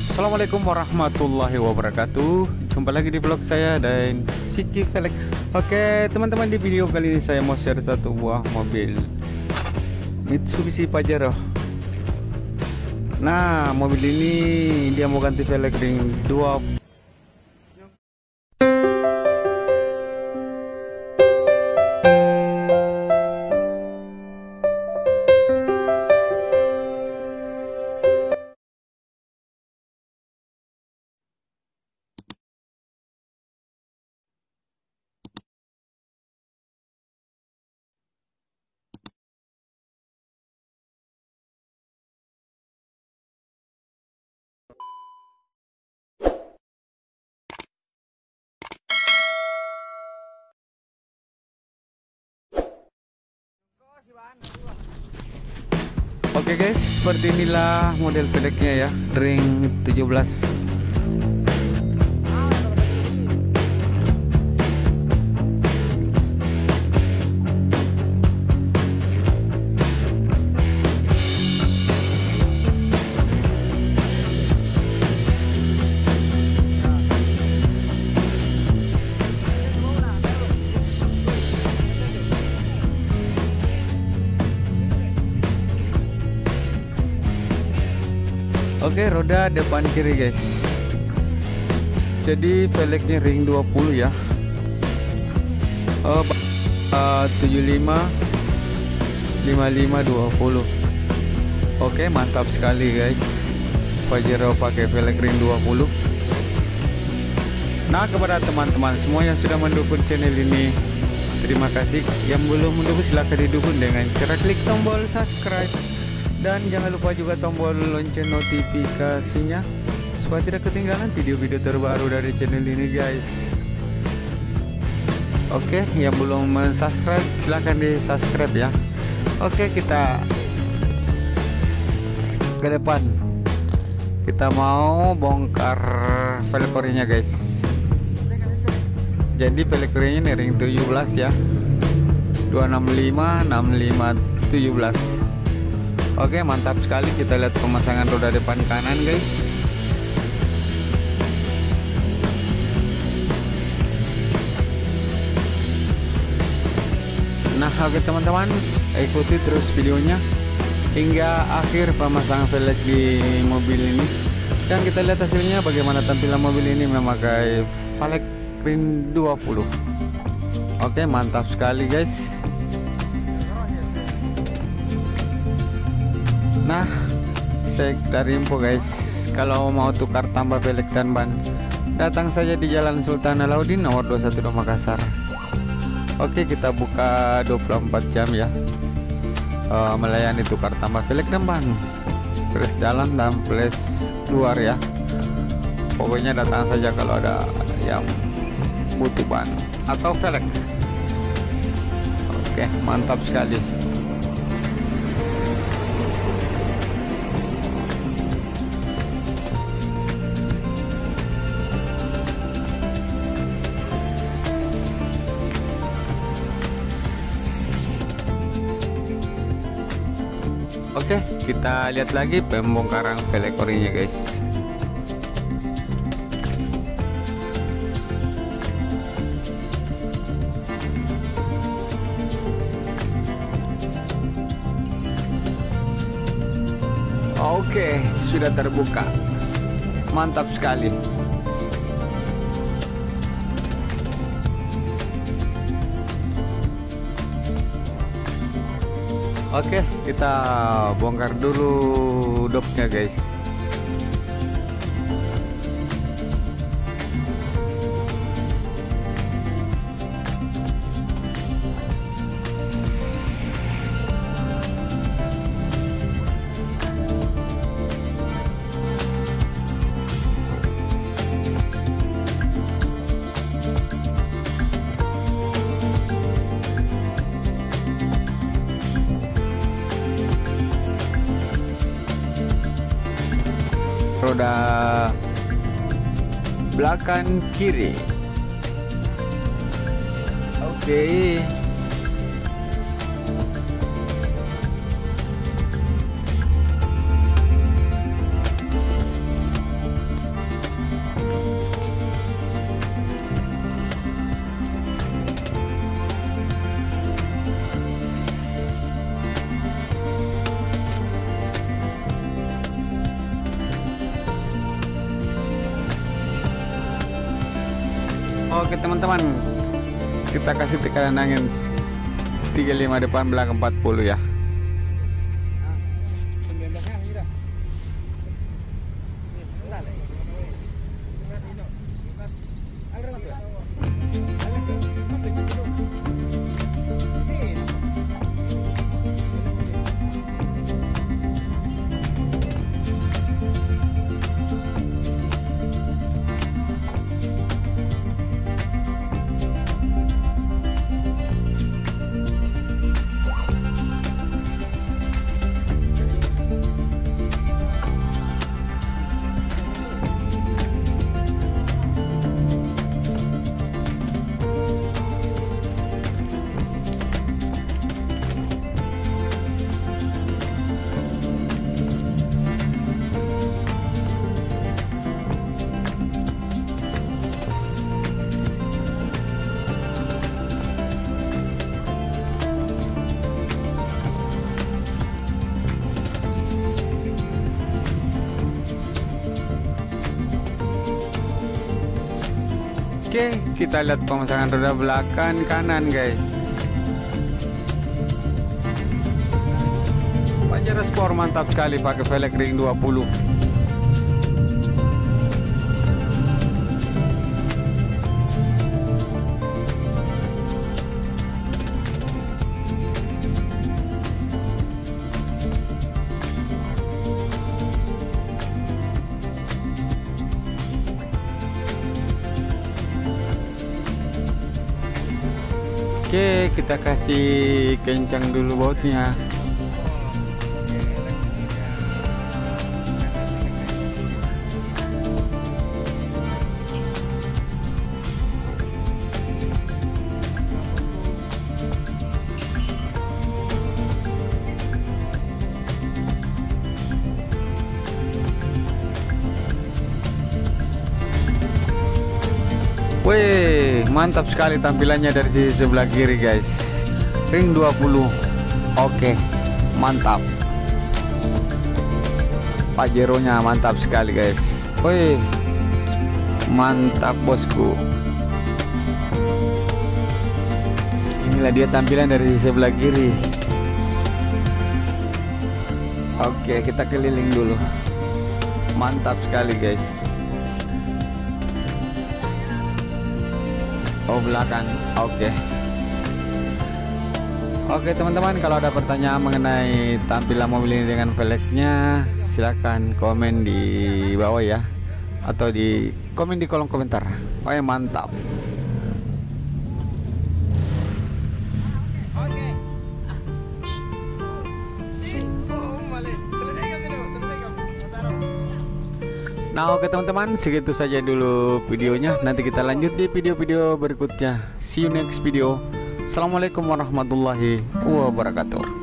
Assalamualaikum warahmatullahi wabarakatuh. Jumpa lagi di vlog saya dan Siki Velg. Oke teman-teman, di video kali ini saya mau share satu buah mobil Mitsubishi Pajero. Nah, mobil ini dia mau ganti velg ring 2. Oke guys, seperti inilah model velgnya ya, ring 17. Oke, roda depan kiri guys. Jadi velgnya ring 20 ya. 75 55 20. Oke, mantap sekali guys. Pajero pakai velg ring 20. Nah, kepada teman-teman semua yang sudah mendukung channel ini, terima kasih. Yang belum mendukung silahkan didukung dengan cara klik tombol subscribe. Dan jangan lupa juga tombol lonceng notifikasinya supaya tidak ketinggalan video-video terbaru dari channel ini guys. Oke, yang belum subscribe silahkan di subscribe ya. Oke, kita ke depan. Kita mau bongkar velg orinya guys. Jadi velg orinya ring 17 ya, 265 65 17. Oke, mantap sekali. Kita lihat pemasangan roda depan kanan guys. Nah, oke teman-teman, ikuti terus videonya hingga akhir pemasangan velg di mobil ini. Dan kita lihat hasilnya bagaimana tampilan mobil ini memakai velg ring 20. Oke, mantap sekali guys. Nah, dari info guys, kalau mau tukar tambah velg dan ban, datang saja di Jalan Sultan Alauddin nomor 21 Makassar. Oke, kita buka 24 jam ya, melayani tukar tambah velg dan ban, flash dalam dan flash luar ya. Pokoknya datang saja kalau ada yang butuh ban atau velg. Oke, mantap sekali. Oke, kita lihat lagi pembongkaran velg orinya guys. Oke, sudah terbuka. Mantap sekali. Oke, kita bongkar dulu dopnya guys. Roda belakang kiri. Oke. Oke teman-teman, kita kasih tekanan angin 35 depan belakang 40 ya. Oke, kita lihat pemasangan roda belakang kanan guys. Pajero Sport mantap sekali pakai velg ring 20. Oke, kita kasih kencang dulu bautnya. Wih, mantap sekali tampilannya dari sisi sebelah kiri guys. Ring 20. Oke, mantap. Pajeronya mantap sekali guys. Wih, mantap bosku. Inilah dia tampilan dari sisi sebelah kiri. Oke, kita keliling dulu. Mantap sekali guys. Oh, belakang. Oke. Oke teman-teman, kalau ada pertanyaan mengenai tampilan mobil ini dengan velgnya, silahkan komen di bawah ya, atau di komen di kolom komentar. Oke, mantap. Nah oke teman-teman, segitu saja dulu videonya. Nanti kita lanjut di video-video berikutnya. See you next video. Assalamualaikum warahmatullahi wabarakatuh.